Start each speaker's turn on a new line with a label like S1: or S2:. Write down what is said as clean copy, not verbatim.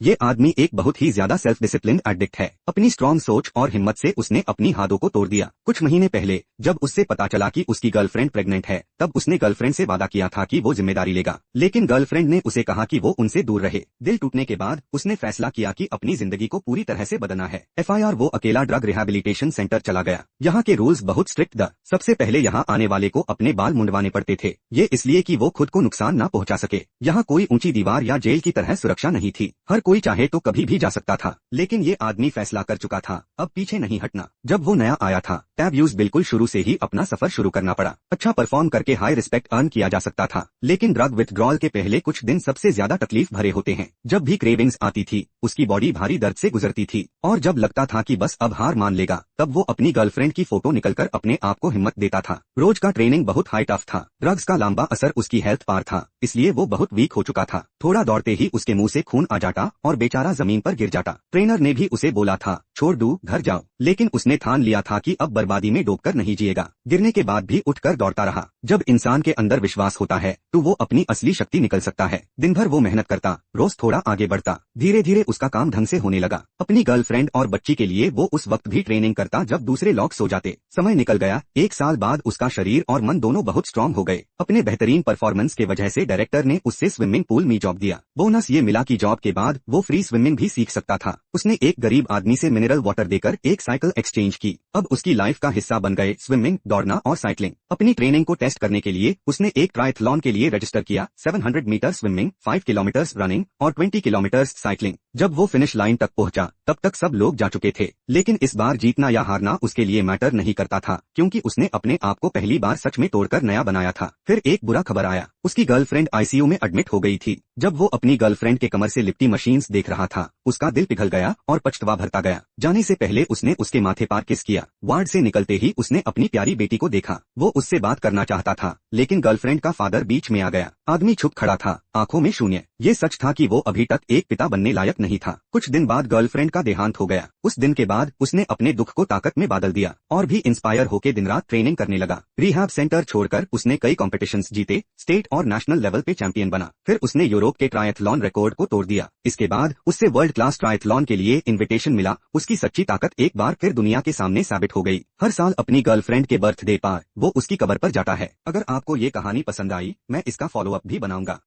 S1: ये आदमी एक बहुत ही ज्यादा सेल्फ डिसिप्लिन्ड एडिक्ट है। अपनी स्ट्रॉन्ग सोच और हिम्मत से उसने अपनी हाथों को तोड़ दिया। कुछ महीने पहले जब उससे पता चला कि उसकी गर्लफ्रेंड प्रेग्नेंट है, तब उसने गर्लफ्रेंड से वादा किया था कि वो जिम्मेदारी लेगा, लेकिन गर्लफ्रेंड ने उसे कहा कि वो उनसे दूर रहे। दिल टूटने के बाद उसने फैसला किया कि अपनी जिंदगी को पूरी तरह से बदलना है। FIR वो अकेला ड्रग रिहैबिलिटेशन सेंटर चला गया। यहाँ के रूल्स बहुत स्ट्रिक्ट द सबसे पहले यहाँ आने वाले को अपने बाल मुंडवाने पड़ते थे, ये इसलिए कि वो खुद को नुकसान न पहुँचा सके। यहाँ कोई ऊंची दीवार या जेल की तरह सुरक्षा नहीं थी, हर कोई चाहे तो कभी भी जा सकता था। लेकिन ये आदमी फैसला कर चुका था, अब पीछे नहीं हटना। जब वो नया आया था, टैब यूज बिल्कुल शुरू से ही अपना सफर शुरू करना पड़ा। अच्छा परफॉर्म करके हाई रिस्पेक्ट अर्न किया जा सकता था, लेकिन ड्रग विथड्रॉल के पहले कुछ दिन सबसे ज्यादा तकलीफ भरे होते हैं। जब भी क्रेविंग्स आती थी, उसकी बॉडी भारी दर्द से गुजरती थी, और जब लगता था कि बस अब हार मान लेगा, तब वो अपनी गर्लफ्रेंड की फोटो निकलकर अपने आप को हिम्मत देता था। रोज का ट्रेनिंग बहुत हाई टफ था, ड्रग्स का लंबा असर उसकी हेल्थ पर था, इसलिए वो बहुत वीक हो चुका था। थोड़ा दौड़ते ही उसके मुंह से खून आ जाता और बेचारा जमीन पर गिर जाता। ट्रेनर ने भी उसे बोला था छोड़ दू घर जाओ, लेकिन उसने ठान लिया था कि अब बर्बादी में डूबकर नहीं जिएगा। गिरने के बाद भी उठकर दौड़ता रहा। जब इंसान के अंदर विश्वास होता है तो वो अपनी असली शक्ति निकल सकता है। दिन भर वो मेहनत करता, रोज थोड़ा आगे बढ़ता। धीरे धीरे उसका काम ढंग से होने लगा। अपनी गर्लफ्रेंड और बच्ची के लिए वो उस वक्त भी ट्रेनिंग करता जब दूसरे लोग सो जाते। समय निकल गया। 1 साल बाद उसका शरीर और मन दोनों बहुत स्ट्रांग हो गए। अपने बेहतरीन परफॉर्मेंस के वजह से डायरेक्टर ने उससे स्विमिंग पूल में जॉब दिया। बोनस ये मिला कि जॉब के बाद वो फ्री स्विमिंग भी सीख सकता था। उसने एक गरीब आदमी से मिनरल वाटर देकर एक साइकिल एक्सचेंज की। अब उसकी लाइफ का हिस्सा बन गए स्विमिंग, दौड़ना और साइकिलिंग। अपनी ट्रेनिंग को टेस्ट करने के लिए उसने एक ट्रायथलॉन के लिए रजिस्टर किया। 700 मीटर स्विमिंग, 5 किलोमीटर रनिंग और 20 किलोमीटर साइकिलिंग। जब वो फिनिश लाइन तक पहुंचा, तब तक सब लोग जा चुके थे। लेकिन इस बार जीतना या हारना उसके लिए मैटर नहीं करता था, क्योंकि उसने अपने आप को पहली बार सच में तोड़कर नया बनाया था। फिर एक बुरा खबर आया, उसकी गर्लफ्रेंड ICU में एडमिट हो गई थी। जब वो अपनी गर्लफ्रेंड के कमर से लिपटी मशीन्स देख रहा था, उसका दिल पिघल गया और पछतावा भरता गया। जाने से पहले उसने उसके माथे पर किस किया। वार्ड से निकलते ही उसने अपनी प्यारी बेटी को देखा। वो उससे बात करना चाहता था, लेकिन गर्लफ्रेंड का फादर बीच में आ गया। आदमी चुप खड़ा था, आंखों में शून्य। ये सच था कि वो अभी तक एक पिता बनने लायक नहीं था। कुछ दिन बाद गर्लफ्रेंड का देहांत हो गया। उस दिन के बाद उसने अपने दुख को ताकत में बदल दिया और भी इंस्पायर होकर दिन रात ट्रेनिंग करने लगा। रिहैब सेंटर छोड़कर उसने कई कॉम्पिटिशन्स जीते, स्टेट और नेशनल लेवल पे चैंपियन बना। फिर उसने यूरोप के ट्रायथलॉन रिकॉर्ड को तोड़ दिया। इसके बाद उससे वर्ल्ड क्लास ट्रायथलॉन के लिए इन्विटेशन मिला। उसकी सच्ची ताकत एक बार फिर दुनिया के सामने साबित हो गई। हर साल अपनी गर्लफ्रेंड के बर्थडे पर वो उसकी कब्र पर जाता है। अगर आपको ये कहानी पसंद आई, मैं इसका फॉलो अप भी बनाऊंगा।